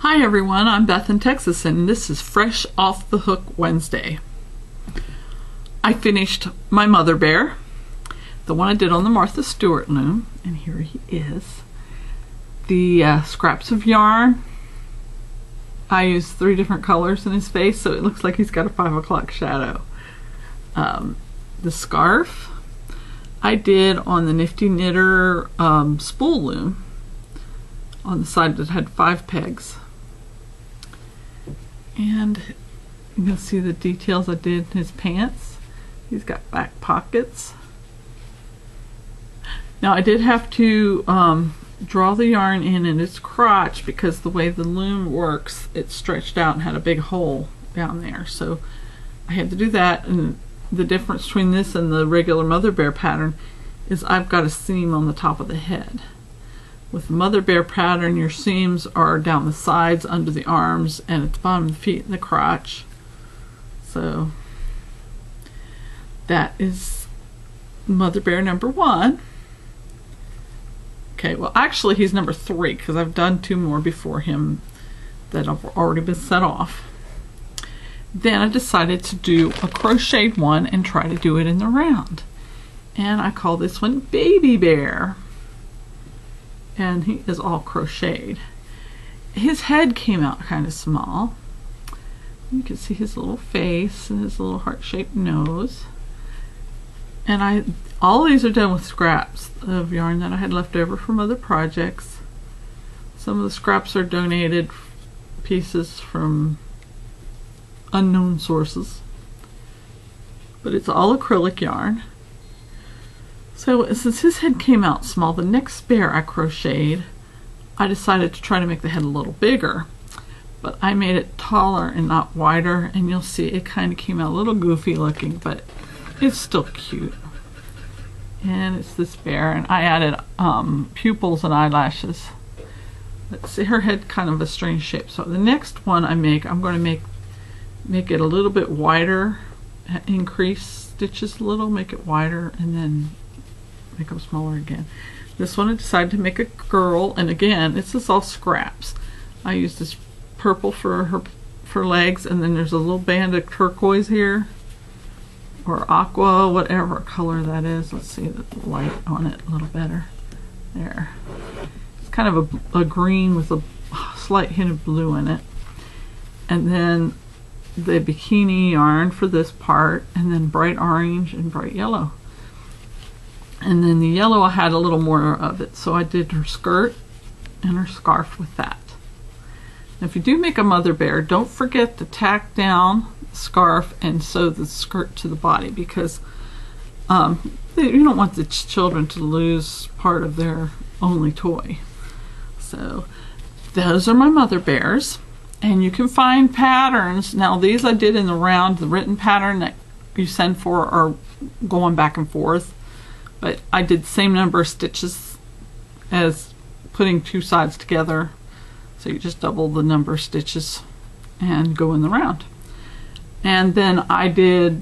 Hi everyone, I'm Beth in Texas and this is Fresh Off the Hook Wednesday. I finished my Mother Bear, the one I did on the Martha Stewart loom, and here he is. The scraps of yarn, I used 3 different colors in his face so it looks like he's got a 5 o'clock shadow. The scarf I did on the Nifty Knitter spool loom on the side that had 5 pegs. And you can see the details I did in his pants. He's got back pockets. Now I did have to draw the yarn in its crotch because the way the loom works, it stretched out and had a big hole down there. So I had to do that, and the difference between this and the regular Mother Bear pattern is I've got a seam on the top of the head. With the Mother Bear pattern, your seams are down the sides, under the arms, and at the bottom of the feet and the crotch. So that is Mother Bear number 1. Okay, well actually he's number 3 because I've done 2 more before him that have already been set off. Then I decided to do a crocheted one and try to do it in the round. And I call this one Baby Bear. And he is all crocheted. His head came out kind of small. You can see his little face and his little heart-shaped nose. And all these are done with scraps of yarn that I had left over from other projects. Some of the scraps are donated pieces from unknown sources. But it's all acrylic yarn. So since his head came out small, the next bear I crocheted, I decided to try to make the head a little bigger. But I made it taller and not wider, and you'll see it kind of came out a little goofy looking, but it's still cute. And it's this bear, and I added pupils and eyelashes. Let's see, her head kind of a strange shape. So the next one I make, I'm going to make it a little bit wider, increase stitches a little, make it wider, and then make them smaller again. This one I decided to make a girl, and again, this is all scraps. I used this purple for legs, and then there's a little band of turquoise here, or aqua, whatever color that is. Let's see the light on it a little better. There. It's kind of a green with a slight hint of blue in it. And then the bikini yarn for this part, and then bright orange and bright yellow. And then the yellow I had a little more of it, so I did her skirt and her scarf with that. Now if you do make a Mother Bear, don't forget to tack down the scarf and sew the skirt to the body, because you don't want the children to lose part of their only toy. So those are my Mother Bears, and you can find patterns. Now these I did in the round. The written pattern that you send for are going back and forth. But I did the same number of stitches as putting 2 sides together. So you just double the number of stitches and go in the round. And then I did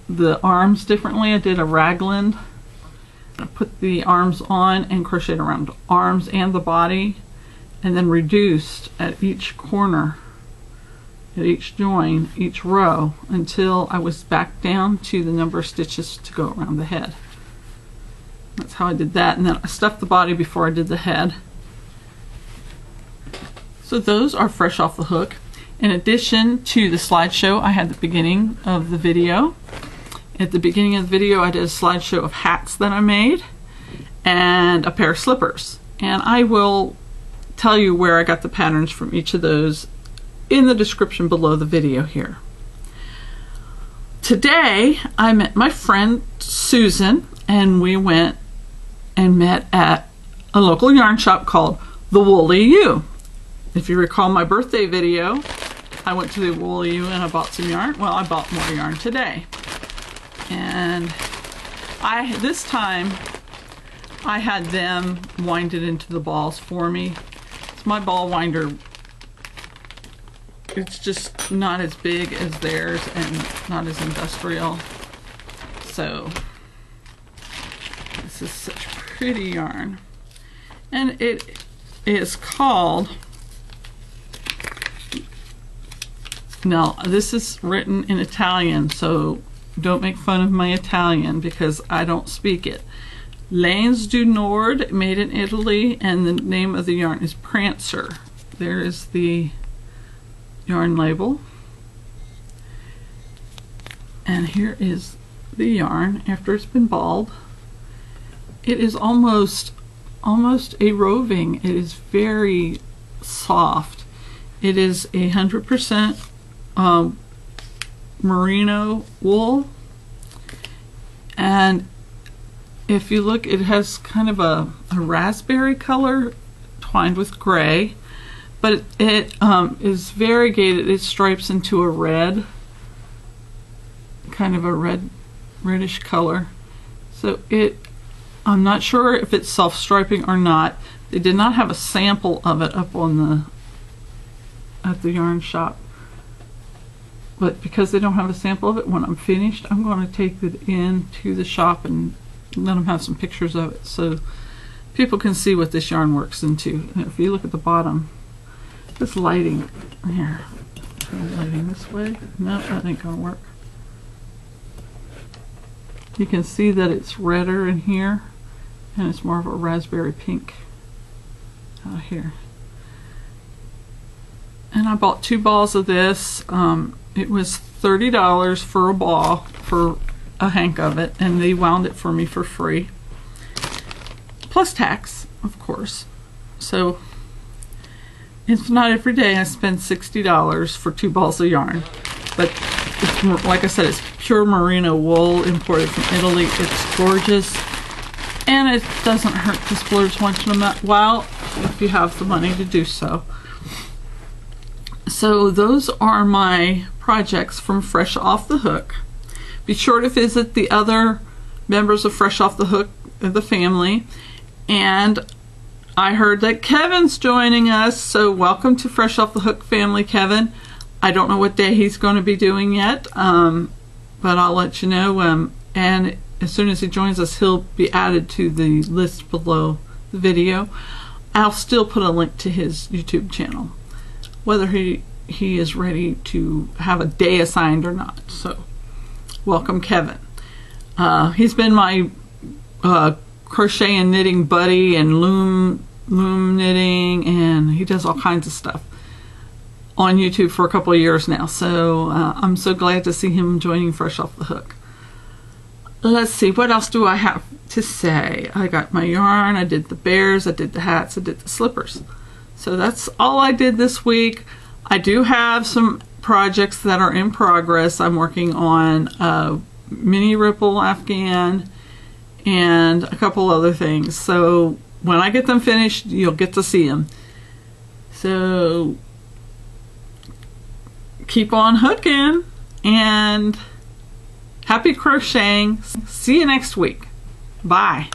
the arms differently. I did a raglan. I put the arms on and crocheted around the arms and the body, and then reduced at each corner, at each join, each row, until I was back down to the number of stitches to go around the head. That's how I did that, and then I stuffed the body before I did the head. So those are fresh off the hook. In addition to the slideshow I had at the beginning of the video. At the beginning of the video I did a slideshow of hats that I made and a pair of slippers. And I will tell you where I got the patterns from each of those in the description below the video here. Today I met my friend Susan, and we went and met at a local yarn shop called The Woolly U. If you recall my birthday video, I went to the Woolly U and I bought some yarn. Well, I bought more yarn today. And this time I had them wind it into the balls for me. It's my ball winder. It's just not as big as theirs and not as industrial. So this is such pretty yarn, and it is called Now, this is written in Italian, so don't make fun of my Italian because I don't speak it. Lanes du Nord, made in Italy, and the name of the yarn is Prancer. There is the yarn label. And here is the yarn after it's been balled. It is almost a roving. It is very soft. It is 100% merino wool, and if you look, it has kind of a raspberry color twined with gray, but it is variegated. It stripes into a red, kind of a reddish color. So I'm not sure if it's self-striping or not. They did not have a sample of it up on at the yarn shop, but because they don't have a sample of it, when I'm finished, I'm going to take it into the shop and let them have some pictures of it so people can see what this yarn works into. And if you look at the bottom, this lighting here, lighting this way, no, that ain't gonna work. You can see that it's redder in here, and it's more of a raspberry pink out here. And I bought 2 balls of this. It was $30 for a ball, for a hank of it, and they wound it for me for free, plus tax, of course. So it's not every day I spend $60 for 2 balls of yarn, but it's, like I said, it's pure merino wool imported from Italy. It's gorgeous, and it doesn't hurt to splurge once in a while if you have the money to do so. So those are my projects from Fresh Off the Hook. Be sure to visit the other members of Fresh Off the Hook, the family. And I heard that Kevin's joining us, so welcome to Fresh Off the Hook family, Kevin. I don't know what day he's going to be doing yet, but I'll let you know. And as soon as he joins us, he'll be added to the list below the video. I'll still put a link to his YouTube channel, whether he is ready to have a day assigned or not. So welcome, Kevin. He's been my crochet and knitting buddy, and loom knitting, and he does all kinds of stuff on YouTube for a couple of years now. So I'm so glad to see him joining Fresh Off the Hook. Let's see, what else do I have to say? I got my yarn, I did the bears, I did the hats, I did the slippers. So that's all I did this week. I do have some projects that are in progress. I'm working on a mini ripple afghan and a couple other things. So when I get them finished, you'll get to see them. So keep on hooking and happy crocheting. See you next week. Bye.